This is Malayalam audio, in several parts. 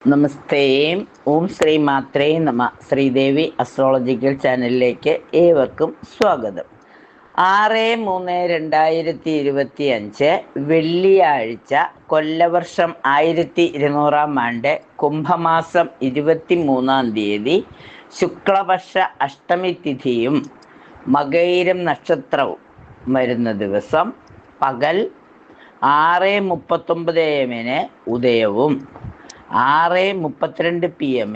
നമസ്തേ. ഓം ശ്രീ മാത്രേ നമ. ശ്രീദേവി അസ്ട്രോളജിക്കൽ ചാനലിലേക്ക് ഏവർക്കും സ്വാഗതം. 6/3/2025 വെള്ളിയാഴ്ച, കൊല്ലവർഷം 1200 കുംഭമാസം 23 ശുക്ലപക്ഷ അഷ്ടമി തിഥിയും മകയിരം നക്ഷത്രവും വരുന്ന ദിവസം പകൽ 6:39 AM ഉദയവും 6:32 PM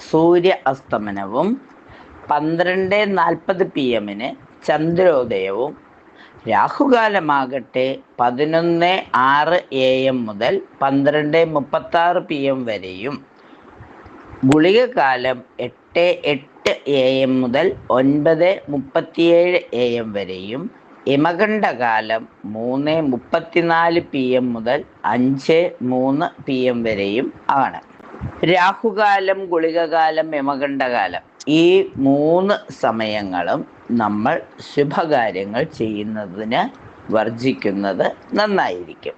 Surya അസ്തമനവും 12:40 PM ചന്ദ്രോദയവും രാഹുകാലമാകട്ടെ 11:06 AM മുതൽ 12:36 PM വരെയും ഗുളികകാലം 8:08 AM മുതൽ 9:37 AM വരെയും യമകണ്ഠകാലം 3:34 PM മുതൽ 5:03 PM വരെയും ആണ്. രാഹുകാലം, ഗുളികകാലം, യമകണ്ഠകാലം ഈ 3 സമയങ്ങളും നമ്മൾ ശുഭകാര്യങ്ങൾ ചെയ്യുന്നതിന് വർജിക്കുന്നത് നന്നായിരിക്കും.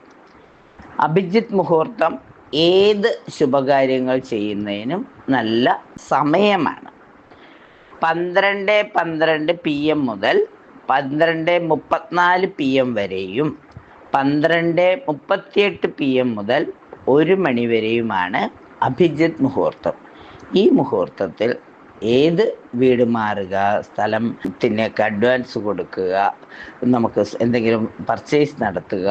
അഭിജിത്ത് മുഹൂർത്തം ഏത് ശുഭകാര്യങ്ങൾ ചെയ്യുന്നതിനും നല്ല സമയമാണ്. 12:12 PM മുതൽ 12:34 PM വരെയും 12:38 PM മുതൽ 1 മണി വരെയുമാണ് അഭിജിത്ത് മുഹൂർത്തം. ഈ മുഹൂർത്തത്തിൽ ഏത് വീട് മാറുക, സ്ഥലത്തിനൊക്കെ അഡ്വാൻസ് കൊടുക്കുക, നമുക്ക് എന്തെങ്കിലും പർച്ചേസ് നടത്തുക,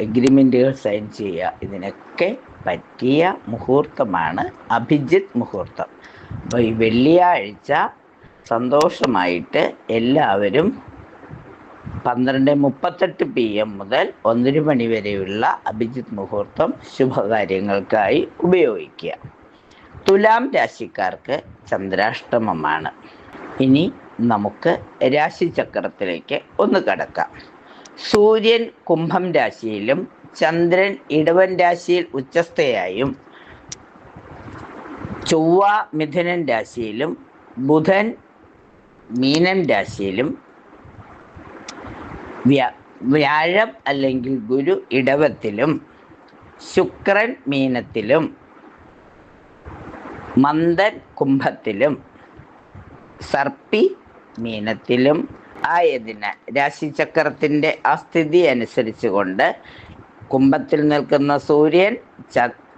എഗ്രിമെൻറ്റുകൾ സൈൻ ചെയ്യുക, ഇതിനൊക്കെ പറ്റിയ മുഹൂർത്തമാണ് അഭിജിത്ത് മുഹൂർത്തം. അപ്പോൾ ഈ വെള്ളിയാഴ്ച സന്തോഷമായിട്ട് എല്ലാവരും 12:38 PM മുതൽ 1 മണി വരെയുള്ള അഭിജിത്ത് മുഹൂർത്തം ശുഭകാര്യങ്ങൾക്കായി ഉപയോഗിക്കുക. തുലാം രാശിക്കാർക്ക് ചന്ദ്രാഷ്ടമമാണ്. ഇനി നമുക്ക് രാശിചക്രത്തിലേക്ക് ഒന്ന് കടക്കാം. സൂര്യൻ കുംഭം രാശിയിലും ചന്ദ്രൻ ഇടവൻ രാശിയിൽ ഉച്ചസ്ഥയായും ചൊവ്വ മിഥുനൻ രാശിയിലും ബുധൻ മീനൻ രാശിയിലും വ്യാഴം അല്ലെങ്കിൽ ഗുരു ഇടവത്തിലും ശുക്രൻ മീനത്തിലും മന്ദൻ കുംഭത്തിലും സർപ്പി മീനത്തിലും ആയതിനാൽ രാശിചക്രത്തിൻ്റെ ആ സ്ഥിതി അനുസരിച്ച് കൊണ്ട് കുംഭത്തിൽ നിൽക്കുന്ന സൂര്യൻ,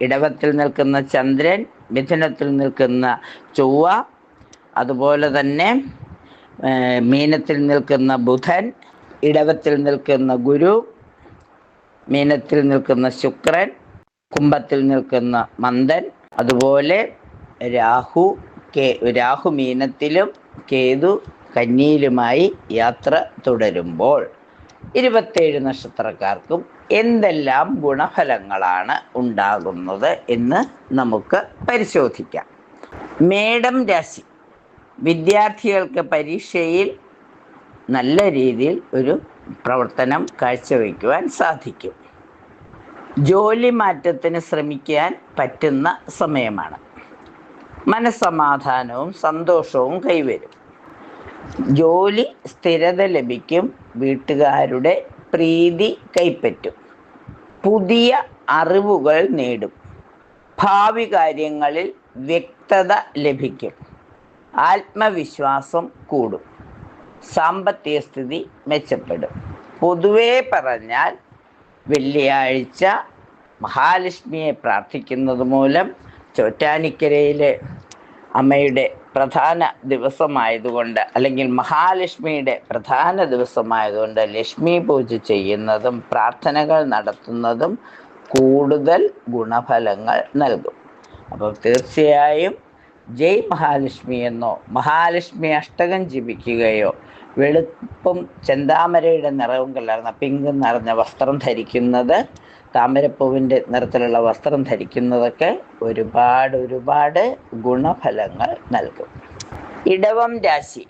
ഇടവത്തിൽ നിൽക്കുന്ന ചന്ദ്രൻ, മിഥുനത്തിൽ നിൽക്കുന്ന ചൊവ്വ, അതുപോലെ തന്നെ മീനത്തിൽ നിൽക്കുന്ന ബുധൻ, ഇടവത്തിൽ നിൽക്കുന്ന ഗുരു, മീനത്തിൽ നിൽക്കുന്ന ശുക്രൻ, കുംഭത്തിൽ നിൽക്കുന്ന മന്ദൻ, അതുപോലെ രാഹു മീനത്തിലും കേതു കന്നിയിലുമായി യാത്ര തുടരുമ്പോൾ 27 നക്ഷത്രക്കാർക്കും എന്തെല്ലാം ഗുണഫലങ്ങളാണ് ഉണ്ടാകുന്നത് എന്ന് നമുക്ക് പരിശോധിക്കാം. മേടം രാശി വിദ്യാർത്ഥികൾക്ക് പരീക്ഷയിൽ നല്ല രീതിയിൽ ഒരു പ്രവർത്തനം കാഴ്ചവെക്കുവാൻ സാധിക്കും. ജോലി മാറ്റത്തിന് ശ്രമിക്കാൻ പറ്റുന്ന സമയമാണ്. മനസ്സമാധാനവും സന്തോഷവും കൈവരും. ജോലി സ്ഥിരത ലഭിക്കും. വീട്ടുകാരുടെ പ്രീതി കൈപ്പറ്റും. പുതിയ അറിവുകൾ നേടും. ഭാവി കാര്യങ്ങളിൽ വ്യക്തത ലഭിക്കും. ആത്മവിശ്വാസം കൂടും. സാമ്പത്തിക സ്ഥിതി മെച്ചപ്പെടും. പൊതുവെ പറഞ്ഞാൽ വെള്ളിയാഴ്ച മഹാലക്ഷ്മിയെ പ്രാർത്ഥിക്കുന്നത് മൂലം, ചോറ്റാനിക്കരയിലെ അമ്മയുടെ പ്രധാന ദിവസമായതുകൊണ്ട്, അല്ലെങ്കിൽ മഹാലക്ഷ്മിയുടെ പ്രധാന ദിവസമായതുകൊണ്ട് ലക്ഷ്മി പൂജ ചെയ്യുന്നതും പ്രാർത്ഥനകൾ നടത്തുന്നതും കൂടുതൽ ഗുണഫലങ്ങൾ നൽകും. അപ്പോൾ തീർച്ചയായും ജയ് മഹാലക്ഷ്മി എന്നോ മഹാലക്ഷ്മി അഷ്ടകം ജപിക്കുകയോ വെളുപ്പും ചെന്താമരയുടെ നിറവും കലർന്ന പിങ്ക് നിറഞ്ഞ വസ്ത്രം ധരിക്കുന്നത്, താമരപ്പൂവിൻ്റെ നിറത്തിലുള്ള വസ്ത്രം ധരിക്കുന്നതൊക്കെ ഒരുപാട് ഗുണഫലങ്ങൾ നൽകും. ഇടവം രാശി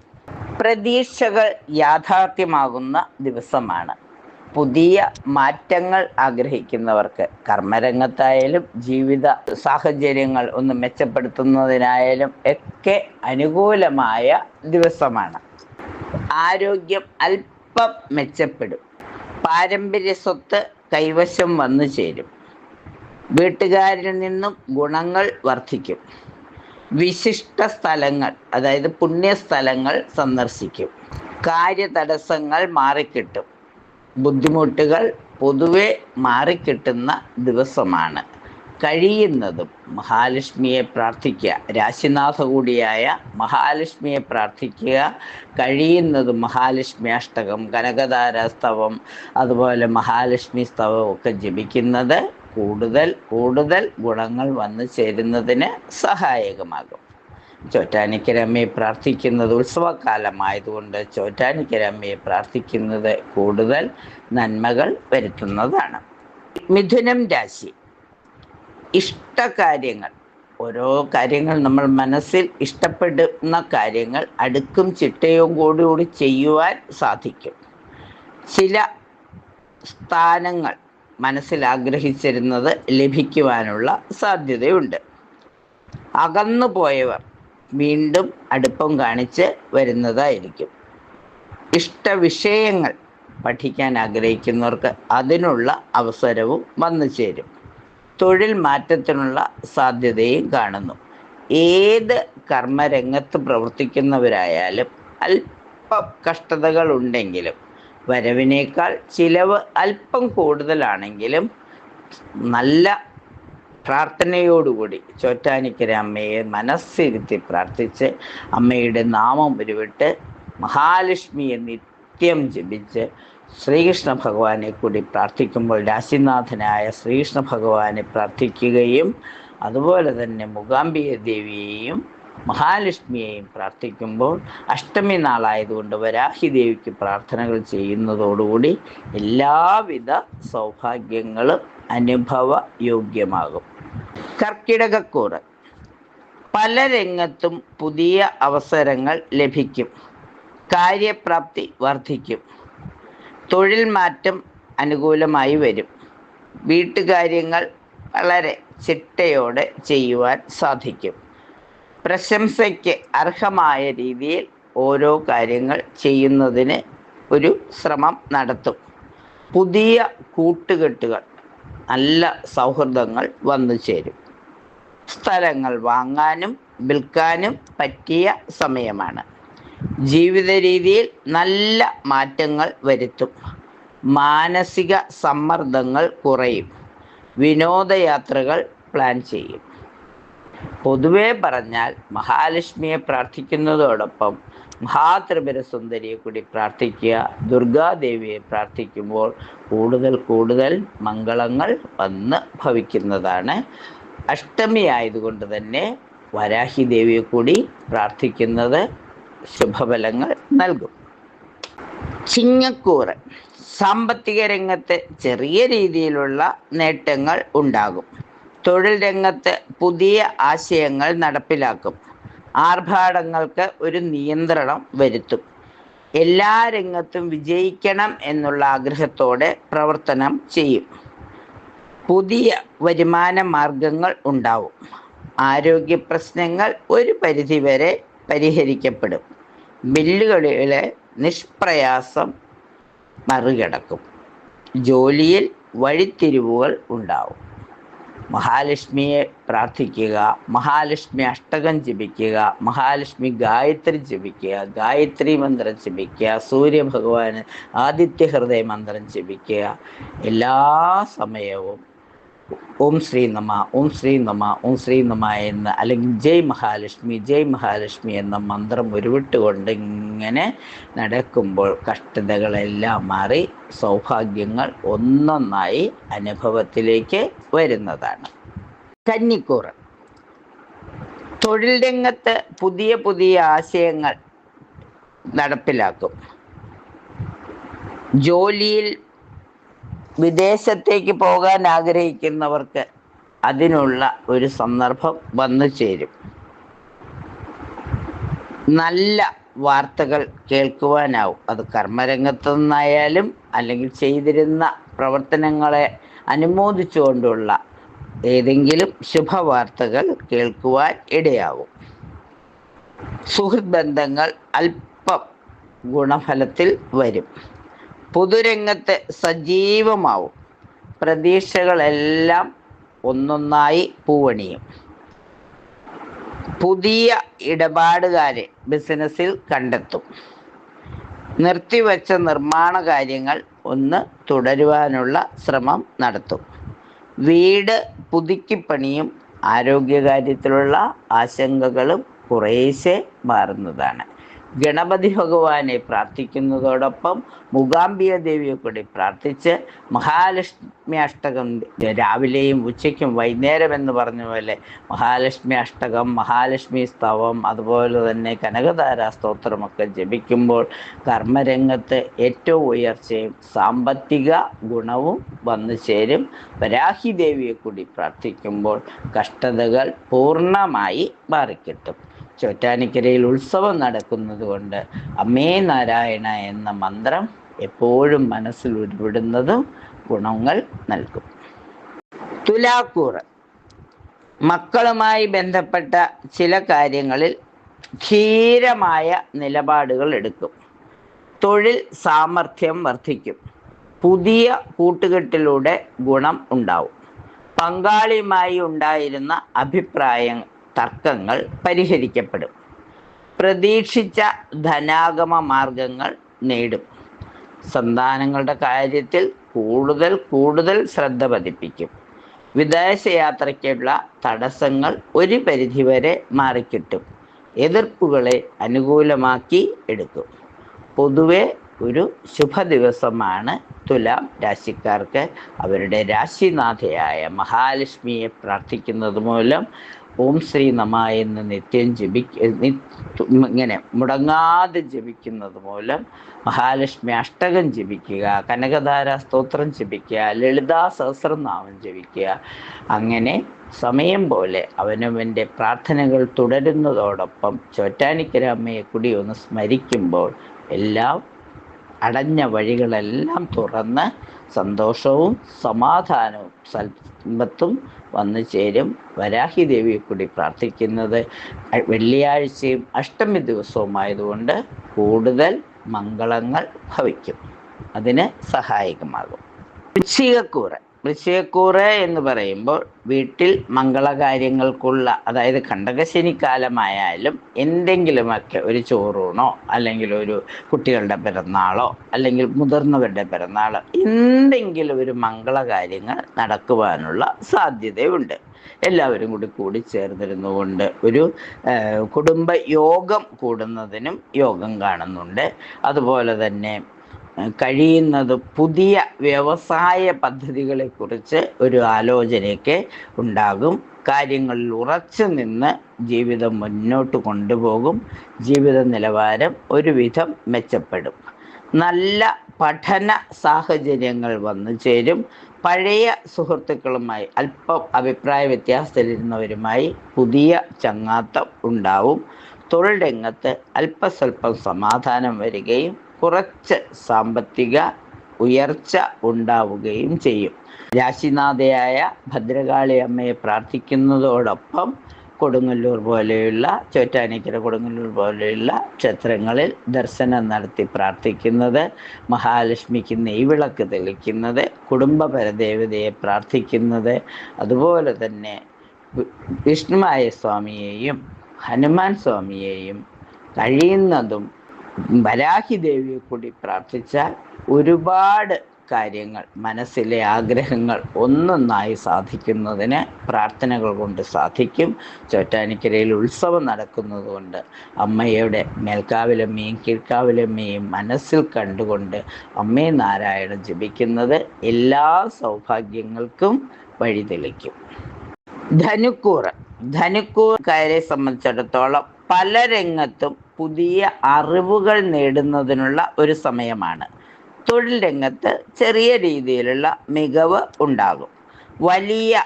പ്രതീക്ഷകൾ യാഥാർത്ഥ്യമാകുന്ന ദിവസമാണ്. പുതിയ മാറ്റങ്ങൾ ആഗ്രഹിക്കുന്നവർക്ക് കർമ്മരംഗത്തായാലും ജീവിത സാഹചര്യങ്ങൾ ഒന്ന് മെച്ചപ്പെടുത്തുന്നതിനായാലും ഒക്കെ അനുകൂലമായ ദിവസമാണ്. ആരോഗ്യം അല്പം മെച്ചപ്പെടും. പാരമ്പര്യ സ്വത്ത് കൈവശം വന്നു ചേരും. വീട്ടുകാരിൽ നിന്നും ഗുണങ്ങൾ വർദ്ധിക്കും. വിശിഷ്ട സ്ഥലങ്ങൾ, അതായത് പുണ്യസ്ഥലങ്ങൾ സന്ദർശിക്കും. കാര്യതടസ്സങ്ങൾ മാറിക്കിട്ടും. ബുദ്ധിമുട്ടുകൾ പൊതുവെ മാറിക്കിട്ടുന്ന ദിവസമാണ്. കഴിയുന്നതും മഹാലക്ഷ്മിയെ പ്രാർത്ഥിക്കുക. രാശിനാഥ കൂടിയായ മഹാലക്ഷ്മിയെ പ്രാർത്ഥിക്കുക. കഴിയുന്നതും മഹാലക്ഷ്മി അഷ്ടകം, കനകധാരാസ്തവം, അതുപോലെ മഹാലക്ഷ്മി സ്തവം ഒക്കെ ജപിക്കുന്നത് കൂടുതൽ കൂടുതൽ ഗുണങ്ങൾ വന്നു ചേരുന്നതിന് സഹായകമാകും. ചോറ്റാനിക്കരമ്മയെ പ്രാർത്ഥിക്കുന്നത് ഉത്സവകാലമായതുകൊണ്ട് ചോറ്റാനിക്കരമ്മയെ പ്രാർത്ഥിക്കുന്നത് കൂടുതൽ നന്മകൾ വരുത്തുന്നതാണ്. മിഥുനം രാശി. ഇഷ്ടകാര്യങ്ങൾ, ഓരോ കാര്യങ്ങൾ നമ്മൾ മനസ്സിൽ ഇഷ്ടപ്പെടുന്ന കാര്യങ്ങൾ അടുക്കും ചിട്ടയും കൂടി ചെയ്യുവാൻ സാധിക്കും. ചില സ്ഥാനങ്ങൾ മനസ്സിൽ ആഗ്രഹിച്ചിരുന്നത് ലഭിക്കുവാനുള്ള സാധ്യതയുണ്ട്. അകന്നു പോയവർ വീണ്ടും അടുപ്പം കാണിച്ച് വരുന്നതായിരിക്കും. ഇഷ്ടവിഷയങ്ങൾ പഠിക്കാൻ ആഗ്രഹിക്കുന്നവർക്ക് അതിനുള്ള അവസരവും വന്നു ചേരും. തൊഴിൽ മാറ്റത്തിനുള്ള സാധ്യതയും കാണുന്നു. ഏത് കർമ്മരംഗത്ത് പ്രവർത്തിക്കുന്നവരായാലും അല്പം കഷ്ടതകൾ ഉണ്ടെങ്കിലും വരവിനേക്കാൾ ചിലവ് അല്പം കൂടുതലാണെങ്കിലും നല്ല പ്രാർത്ഥനയോടുകൂടി ചോറ്റാനിക്കര അമ്മയെ മനസ്സിരുത്തി പ്രാർത്ഥിച്ച് അമ്മയുടെ നാമം ഉരുവിട്ട് മഹാലക്ഷ്മിയെ നിത്യം ജപിച്ച് ശ്രീകൃഷ്ണ ഭഗവാനെ കൂടി പ്രാർത്ഥിക്കുമ്പോൾ രാശിനാഥനായ ശ്രീകൃഷ്ണ ഭഗവാനെ പ്രാർത്ഥിക്കുകയും അതുപോലെ തന്നെ മൂകാംബിക ദേവിയെയും മഹാലക്ഷ്മിയെയും പ്രാർത്ഥിക്കുമ്പോൾ അഷ്ടമി നാളായതുകൊണ്ട് വരാഹി ദേവിക്ക് പ്രാർത്ഥനകൾ ചെയ്യുന്നതോടുകൂടി എല്ലാവിധ സൗഭാഗ്യങ്ങളും അനുഭവ യോഗ്യമാകും. കർക്കിടകക്കൂറ്. പല രംഗത്തും പുതിയ അവസരങ്ങൾ ലഭിക്കും. കാര്യപ്രാപ്തി വർദ്ധിക്കും. തൊഴിൽ മാറ്റം അനുകൂലമായി വരും. വീട്ടുകാര്യങ്ങൾ വളരെ ചിട്ടയോടെ ചെയ്യുവാൻ സാധിക്കും. പ്രശംസയ്ക്ക് അർഹമായ രീതിയിൽ ഓരോ കാര്യങ്ങൾ ചെയ്യുന്നതിന് ഒരു ശ്രമം നടത്തും. പുതിയ കൂട്ടുകെട്ടുകൾ, നല്ല സൗഹൃദങ്ങൾ വന്നു ചേരും. സ്ഥലങ്ങൾ വാങ്ങാനും വിൽക്കാനും പറ്റിയ സമയമാണ്. ജീവിത രീതിയിൽ നല്ല മാറ്റങ്ങൾ വരുത്തും. മാനസിക സമ്മർദ്ദങ്ങൾ കുറയും. വിനോദയാത്രകൾ പ്ലാൻ ചെയ്യും. പൊതുവെ പറഞ്ഞാൽ മഹാലക്ഷ്മിയെ പ്രാർത്ഥിക്കുന്നതോടൊപ്പം മഹാത്രിപുര സുന്ദരിയെ കൂടി പ്രാർത്ഥിക്കുക. ദുർഗാദേവിയെ പ്രാർത്ഥിക്കുമ്പോൾ കൂടുതൽ കൂടുതൽ മംഗളങ്ങൾ വന്ന് ഭവിക്കുന്നതാണ്. അഷ്ടമി ആയതുകൊണ്ട് തന്നെ വരാഹി ദേവിയെ കൂടി പ്രാർത്ഥിക്കുന്നത് ശുഭഫലങ്ങൾ നൽകും. ചിങ്ങക്കൂറ്. സാമ്പത്തിക രംഗത്ത് ചെറിയ രീതിയിലുള്ള നേട്ടങ്ങൾ ഉണ്ടാകും. തൊഴിൽ രംഗത്ത് പുതിയ ആശയങ്ങൾ നടപ്പിലാക്കും. ആർഭാടങ്ങൾക്ക് ഒരു നിയന്ത്രണം വരുത്തും. എല്ലാ രംഗത്തും വിജയിക്കണം എന്നുള്ള ആഗ്രഹത്തോടെ പ്രവർത്തനം ചെയ്യും. പുതിയ വരുമാന മാർഗങ്ങൾ ഉണ്ടാവും. ആരോഗ്യ പ്രശ്നങ്ങൾ ഒരു പരിധിവരെ പരിഹരിക്കപ്പെടും. വെല്ലുവിളികളെ നിഷ്പ്രയാസം മറികടക്കും. ജോലിയിൽ വഴിത്തിരിവുകൾ ഉണ്ടാവും. മഹാലക്ഷ്മിയെ പ്രാർത്ഥിക്കുക. മഹാലക്ഷ്മി അഷ്ടകം ജപിക്കുക. മഹാലക്ഷ്മി ഗായത്രി ജപിക്കുക. ഗായത്രി മന്ത്രം ജപിക്കുക. സൂര്യഭഗവാന് ആദിത്യ ഹൃദയ മന്ത്രം ജപിക്കുക. എല്ലാ സമയവും ഓം ശ്രീ നമ, ഓം ശ്രീ നമ, ഓം ശ്രീ നമ എന്ന്, അല്ലെങ്കിൽ ജയ് മഹാലക്ഷ്മി, ജയ് മഹാലക്ഷ്മി എന്ന മന്ത്രം ഉരുവിട്ടുകൊണ്ട് ഇങ്ങനെ നടക്കുമ്പോൾ കഷ്ടതകളെല്ലാം മാറി സൗഭാഗ്യങ്ങൾ ഒന്നൊന്നായി അനുഭവത്തിലേക്ക് വരുന്നതാണ്. കന്നിക്കൂറ്. തൊഴിൽ രംഗത്ത് പുതിയ പുതിയ ആശയങ്ങൾ നടപ്പിലാക്കും. ജോലിയിൽ വിദേശത്തേക്ക് പോകാൻ ആഗ്രഹിക്കുന്നവർക്ക് അതിനുള്ള ഒരു സന്ദർഭം വന്നു ചേരും. നല്ല വാർത്തകൾ കേൾക്കുവാനാവും. അത് കർമ്മരംഗത്തു നിന്നായാലും അല്ലെങ്കിൽ ചെയ്തിരുന്ന പ്രവർത്തനങ്ങളെ അനുമോദിച്ചുകൊണ്ടുള്ള ഏതെങ്കിലും ശുഭവാർത്തകൾ കേൾക്കുവാൻ ഇടയാവും. സുഹൃത്ത് ബന്ധങ്ങൾ അല്പം ഗുണഫലത്തിൽ വരും. പൊതുരംഗത്ത് സജീവമാവും. പ്രതീക്ഷകളെല്ലാം ഒന്നൊന്നായി പൂവണിയും. പുതിയ ഇടപാടുകാരെ ബിസിനസ്സിൽ കണ്ടെത്തും. നിർത്തിവെച്ച നിർമ്മാണ കാര്യങ്ങൾ ഒന്ന് തുടരുവാനുള്ള ശ്രമം നടത്തും. വീട് പുതുക്കിപ്പണിയും. ആരോഗ്യകാര്യത്തിലുള്ള ആശങ്കകളും കുറേശ്ശെ മാറുന്നതാണ്. ഗണപതി ഭഗവാനെ പ്രാർത്ഥിക്കുന്നതോടൊപ്പം മൂകാംബിക ദേവിയെ കൂടി പ്രാർത്ഥിച്ച് മഹാലക്ഷ്മി അഷ്ടകം രാവിലെയും ഉച്ചയ്ക്കും വൈകുന്നേരം എന്ന് പറഞ്ഞ പോലെ മഹാലക്ഷ്മി അഷ്ടകം, മഹാലക്ഷ്മി സ്തവം, അതുപോലെ തന്നെ കനകധാരാ സ്തോത്രമൊക്കെ ജപിക്കുമ്പോൾ കർമ്മരംഗത്ത് ഏറ്റവും ഉയർച്ചയും സാമ്പത്തിക ഗുണവും വന്നു ചേരും. വരാഹി ദേവിയെ കൂടി പ്രാർത്ഥിക്കുമ്പോൾ കഷ്ടതകൾ പൂർണ്ണമായി മാറിക്കിട്ടും. ചോറ്റാനിക്കരയിൽ ഉത്സവം നടക്കുന്നത് കൊണ്ട് അമ്മേ നാരായണ എന്ന മന്ത്രം എപ്പോഴും മനസ്സിൽ ഉരുവിടുന്നതും ഗുണങ്ങൾ നൽകും. തുലാക്കൂറ് മക്കളുമായി ബന്ധപ്പെട്ട ചില കാര്യങ്ങളിൽ ധീരമായ നിലപാടുകൾ എടുക്കും. തൊഴിൽ സാമർഥ്യം വർദ്ധിക്കും. പുതിയ കൂട്ടുകെട്ടിലൂടെ ഗുണം ഉണ്ടാവും. പങ്കാളിയുമായി ഉണ്ടായിരുന്ന അഭിപ്രായ തർക്കങ്ങൾ പരിഹരിക്കപ്പെടും. പ്രതീക്ഷിച്ച ധനാഗമ മാർഗങ്ങൾ നേടും. സന്താനങ്ങളുടെ കാര്യത്തിൽ കൂടുതൽ ശ്രദ്ധ പതിപ്പിക്കും. വിദേശയാത്രയ്ക്കുള്ള തടസ്സങ്ങൾ ഒരു പരിധിവരെ മാറിക്കിട്ടും. എതിർപ്പുകളെ അനുകൂലമാക്കി എടുക്കും. പൊതുവെ ഒരു ശുഭ ദിവസമാണ് തുലാം രാശിക്കാർക്ക്. അവരുടെ രാശിനാഥയായ മഹാലക്ഷ്മിയെ പ്രാർത്ഥിക്കുന്നത് മൂലം ഓം ശ്രീ നമ എന്ന് നിത്യം ഇങ്ങനെ മുടങ്ങാതെ ജപിക്കുന്നത് മൂലം മഹാലക്ഷ്മി അഷ്ടകം ജപിക്കുക, കനകധാരാ സ്തോത്രം ജപിക്കുക, ലളിതാ സഹസ്രനാമം ജപിക്കുക. അങ്ങനെ സമയം പോലെ അവനവൻ്റെ പ്രാർത്ഥനകൾ തുടരുന്നതോടൊപ്പം ചോറ്റാനിക്കര അമ്മയെ കൂടി ഒന്ന് സ്മരിക്കുമ്പോൾ എല്ലാം അടഞ്ഞ വഴികളെല്ലാം തുറന്ന് സന്തോഷവും സമാധാനവും സമ്പത്തും വന്നു ചേരും. വരാഹി ദേവിയെ കൂടി പ്രാർത്ഥിക്കുന്നത് വെള്ളിയാഴ്ചയും അഷ്ടമി ദിവസവുമായതുകൊണ്ട് കൂടുതൽ മംഗളങ്ങൾ ഭവിക്കും. അതിന് സഹായകമാകും. വൃശ്ചികക്കൂറ് എന്ന് പറയുമ്പോൾ വീട്ടിൽ മംഗളകാര്യങ്ങൾക്കുള്ള, അതായത് കണ്ടകശനിക്കാലമായാലും എന്തെങ്കിലുമൊക്കെ ഒരു ചോറൂണോ അല്ലെങ്കിൽ ഒരു കുട്ടികളുടെ പിറന്നാളോ അല്ലെങ്കിൽ മുതിർന്നവരുടെ പിറന്നാളോ എന്തെങ്കിലും ഒരു മംഗളകാര്യങ്ങൾ നടക്കുവാനുള്ള സാധ്യതയുണ്ട്. എല്ലാവരും കൂടി ചേർന്നിരുന്നുകൊണ്ട് ഒരു കുടുംബ യോഗം കൂടുന്നതിനും യോഗം കാണുന്നുണ്ട്. അതുപോലെ തന്നെ കഴിയുന്നത് പുതിയ വ്യവസായ പദ്ധതികളെക്കുറിച്ച് ഒരു ആലോചനയൊക്കെ ഉണ്ടാകും. കാര്യങ്ങളിൽ ഉറച്ചു നിന്ന് ജീവിതം മുന്നോട്ട് കൊണ്ടുപോകും. ജീവിത നിലവാരം ഒരുവിധം മെച്ചപ്പെടും. നല്ല പഠന സാഹചര്യങ്ങൾ വന്നു ചേരും. പഴയ സുഹൃത്തുക്കളുമായി അല്പം അഭിപ്രായ വ്യത്യാസത്തിലിരുന്നവരുമായി പുതിയ ചങ്ങാത്തം ഉണ്ടാവും. തൊഴിൽ രംഗത്ത് അല്പസ്വല്പം സമാധാനം വരികയും കുറച്ച് സാമ്പത്തിക ഉയർച്ച ഉണ്ടാവുകയും ചെയ്യും. രാശിനാഥയായ ഭദ്രകാളി അമ്മയെ പ്രാർത്ഥിക്കുന്നതോടൊപ്പം കൊടുങ്ങല്ലൂർ പോലെയുള്ള ചോറ്റാനിക്കര കൊടുങ്ങല്ലൂർ പോലെയുള്ള ക്ഷേത്രങ്ങളിൽ ദർശനം നടത്തി പ്രാർത്ഥിക്കുന്നത്, മഹാലക്ഷ്മിക്ക് നെയ്വിളക്ക് തെളിക്കുന്നത്, കുടുംബ പരദേവതയെ പ്രാർത്ഥിക്കുന്നത്, അതുപോലെ തന്നെ വിഷ്ണുമായ സ്വാമിയെയും ഹനുമാൻ സ്വാമിയെയും കഴിയുന്നതും വരാഹി ദേവിയെ കൂടി പ്രാർത്ഥിച്ചാൽ ഒരുപാട് കാര്യങ്ങൾ, മനസ്സിലെ ആഗ്രഹങ്ങൾ ഒന്നൊന്നായി സാധിക്കുന്നതിന് പ്രാർത്ഥനകൾ കൊണ്ട് സാധിക്കും. ചോറ്റാനിക്കരയിൽ ഉത്സവം നടക്കുന്നത് കൊണ്ട് അമ്മയുടെ മേൽക്കാവിലമ്മയും കീഴ്ക്കാവിലമ്മയും മനസ്സിൽ കണ്ടുകൊണ്ട് അമ്മേ നാരായണൻ ജപിക്കുന്നത് എല്ലാ സൗഭാഗ്യങ്ങൾക്കും വഴിതെളിക്കും. ധനുക്കൂറുകാരെ സംബന്ധിച്ചിടത്തോളം പല രംഗത്തും പുതിയ അറിവുകൾ നേടുന്നതിനുള്ള ഒരു സമയമാണ്. തൊഴിൽ രംഗത്ത് ചെറിയ രീതിയിലുള്ള മികവ് ഉണ്ടാകും. വലിയ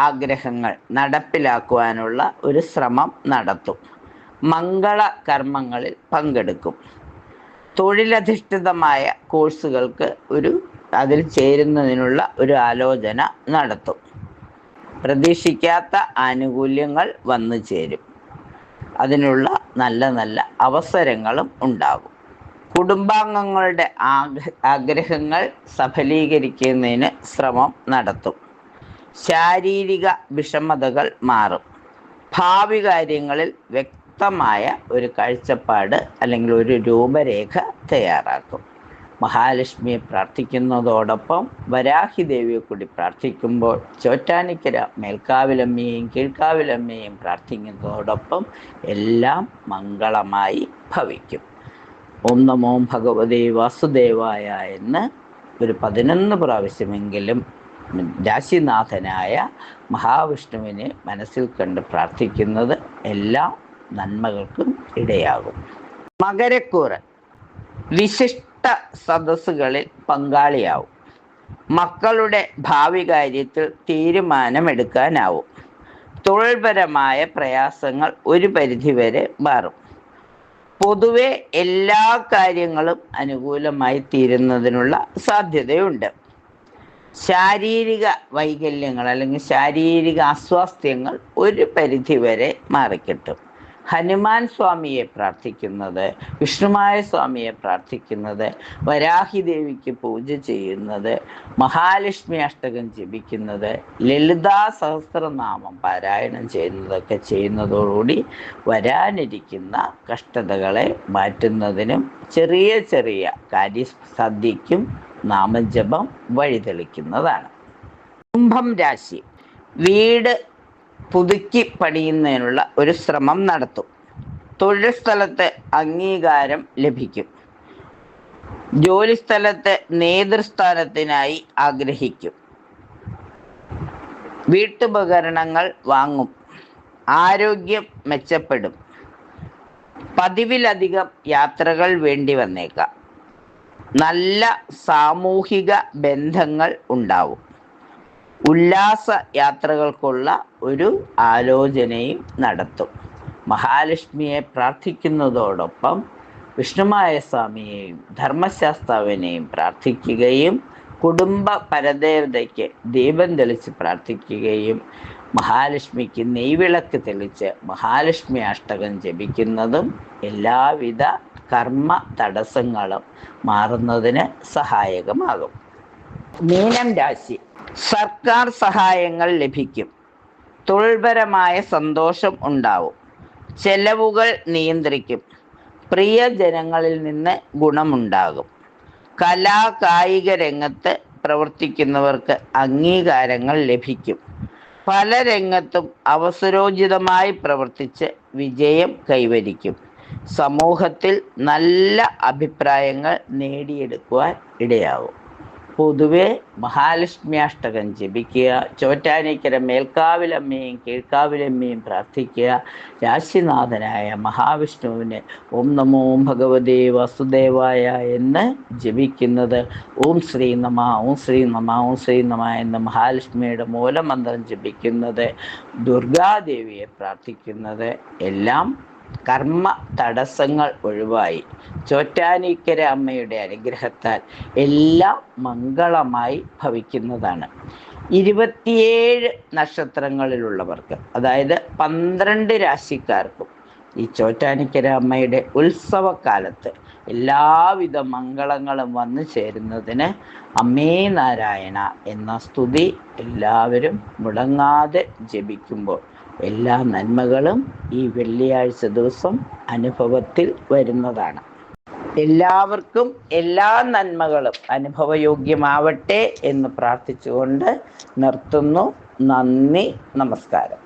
ആഗ്രഹങ്ങൾ നടപ്പിലാക്കുവാനുള്ള ഒരു ശ്രമം നടത്തും. മംഗള കർമ്മങ്ങളിൽ പങ്കെടുക്കും. തൊഴിലധിഷ്ഠിതമായ കോഴ്സുകൾക്ക് അതിൽ ചേരുന്നതിനുള്ള ഒരു ആലോചന നടത്തും. പ്രതീക്ഷിക്കാത്ത ആനുകൂല്യങ്ങൾ വന്നു ചേരും. അതിനുള്ള നല്ല അവസരങ്ങളും ഉണ്ടാകും. കുടുംബാംഗങ്ങളുടെ ആഗ്രഹങ്ങൾ സഫലീകരിക്കുന്നതിന് ശ്രമം നടത്തും. ശാരീരിക വിഷമതകൾ മാറും. ഭാവി കാര്യങ്ങളിൽ വ്യക്തമായ ഒരു കാഴ്ചപ്പാട് അല്ലെങ്കിൽ ഒരു രൂപരേഖ തയ്യാറാക്കും. മഹാലക്ഷ്മിയെ പ്രാർത്ഥിക്കുന്നതോടൊപ്പം വരാഹി ദേവിയെ കൂടി പ്രാർത്ഥിക്കുമ്പോൾ ചോറ്റാനിക്കര മേൽക്കാവിലമ്മയെയും കീഴ്ക്കാവിലമ്മയെയും പ്രാർത്ഥിക്കുന്നതോടൊപ്പം എല്ലാം മംഗളമായി ഭവിക്കും. ഓം നമോ ഭഗവതേ വാസുദേവായ എന്ന് ഒരു 11 പ്രാവശ്യമെങ്കിലും രാശിനാഥനായ മഹാവിഷ്ണുവിനെ മനസ്സിൽ കണ്ട് പ്രാർത്ഥിക്കുന്നത് എല്ലാ നന്മകൾക്കും ഇടയാകും. മകരക്കൂറ് വിശിഷ്ട സദസ്സുകളിൽ പങ്കാളിയാവും. മക്കളുടെ ഭാവി കാര്യത്തിൽ തീരുമാനമെടുക്കാനാവും. തൊഴിൽപരമായ പ്രയാസങ്ങൾ ഒരു പരിധിവരെ മാറും. പൊതുവെ എല്ലാ കാര്യങ്ങളും അനുകൂലമായി തീരുന്നതിനുള്ള സാധ്യതയുണ്ട്. ശാരീരിക വൈകല്യങ്ങൾ അല്ലെങ്കിൽ ശാരീരിക അസ്വാസ്ഥ്യങ്ങൾ ഒരു പരിധിവരെ മാറിക്കിട്ടും. ഹനുമാൻ സ്വാമിയെ പ്രാർത്ഥിക്കുന്നത്, വിഷ്ണുമായ സ്വാമിയെ പ്രാർത്ഥിക്കുന്നത്, വരാഹി ദേവിക്ക് പൂജ ചെയ്യുന്നത്, മഹാലക്ഷ്മി അഷ്ടകം ജപിക്കുന്നത്, ലളിതാ സഹസ്രനാമം പാരായണം ചെയ്യുന്നതൊക്കെ ചെയ്യുന്നതോടുകൂടി വരാനിരിക്കുന്ന കഷ്ടതകളെ മാറ്റുന്നതിനും ചെറിയ ചെറിയ കാര്യസാധ്യയ്ക്കും നാമജപം വഴിതെളിക്കുന്നതാണ്. കുംഭം രാശി വീട് പുതുക്കി പണിയുന്നതിനുള്ള ഒരു ശ്രമം നടത്തും. തൊഴിൽ സ്ഥലത്ത് അംഗീകാരം ലഭിക്കും. ജോലിസ്ഥലത്ത് നേതൃസ്ഥാനത്തിനായി ആഗ്രഹിക്കും. വീട്ടുപകരണങ്ങൾ വാങ്ങും. ആരോഗ്യം മെച്ചപ്പെടും. പതിവിലധികം യാത്രകൾ വേണ്ടി വന്നേക്കാം. നല്ല സാമൂഹിക ബന്ധങ്ങൾ ഉണ്ടാവും. ഉല്ലാസ യാത്രകൾക്കുള്ള ഒരു ആലോചനയും നടത്തും. മഹാലക്ഷ്മിയെ പ്രാർത്ഥിക്കുന്നതോടൊപ്പം വിഷ്ണുമായ സ്വാമിയെയും ധർമ്മശാസ്താവിനെയും പ്രാർത്ഥിക്കുകയും കുടുംബ പരദേവതയ്ക്ക് ദീപം തെളിച്ച് പ്രാർത്ഥിക്കുകയും മഹാലക്ഷ്മിക്ക് നെയ്വിളക്ക് തെളിച്ച് മഹാലക്ഷ്മി അഷ്ടകം ജപിക്കുന്നതും എല്ലാവിധ കർമ്മ തടസ്സങ്ങളും മാറുന്നതിന് സഹായകമാകും. മീനം രാശി സർക്കാർ സഹായങ്ങൾ ലഭിക്കും. തൊഴിൽപരമായ സന്തോഷം ഉണ്ടാവും. ചെലവുകൾ നിയന്ത്രിക്കും. പ്രിയജനങ്ങളിൽ നിന്ന് ഗുണമുണ്ടാകും. കലാ കായിക രംഗത്ത് പ്രവർത്തിക്കുന്നവർക്ക് അംഗീകാരങ്ങൾ ലഭിക്കും. പല രംഗത്തും അവസരോചിതമായി പ്രവർത്തിച്ച് വിജയം കൈവരിക്കും. സമൂഹത്തിൽ നല്ല അഭിപ്രായങ്ങൾ നേടിയെടുക്കുവാൻ ഇടയാകും. പൊതുവെ മഹാലക്ഷ്മി അഷ്ടകം ജപിക്കുക, ചോറ്റാനിക്കര മേൽക്കാവിലമ്മയും കീഴ്ക്കാവിലമ്മയും പ്രാർത്ഥിക്കുക, രാശിനാഥനായ മഹാവിഷ്ണുവിനെ ഓം നമോ ഭഗവതേ വാസുദേവായ എന്ന് ജപിക്കുന്നത്, ഓം ശ്രീ നമ ഓം ശ്രീ നമ ഓം ശ്രീ നമ എന്ന മഹാലക്ഷ്മിയുടെ മൂലമന്ത്രം ജപിക്കുന്നത്, ദുർഗാദേവിയെ പ്രാർത്ഥിക്കുന്നത് എല്ലാം കർമ്മ തടസ്സങ്ങൾ ഒഴിവായി ചോറ്റാനിക്കര അമ്മയുടെ അനുഗ്രഹത്താൽ എല്ലാം മംഗളമായി ഭവിക്കുന്നതാണ്. 27 നക്ഷത്രങ്ങളിലുള്ളവർക്ക്, അതായത് 12 രാശിക്കാർക്കും ഈ ചോറ്റാനിക്കര അമ്മയുടെ ഉത്സവകാലത്ത് എല്ലാവിധ മംഗളങ്ങളും വന്നു ചേരുന്നതിന് അമ്മേ നാരായണ എന്ന സ്തുതി എല്ലാവരും മുടങ്ങാതെ ജപിക്കുമ്പോൾ എല്ലാ നന്മകളും ഈ വെള്ളിയാഴ്ച ദിവസം അനുഭവത്തിൽ വരുന്നതാണ്. എല്ലാവർക്കും എല്ലാ നന്മകളും അനുഭവയോഗ്യമാവട്ടെ എന്ന് പ്രാർത്ഥിച്ചുകൊണ്ട് നിർത്തുന്നു. നന്ദി, നമസ്കാരം.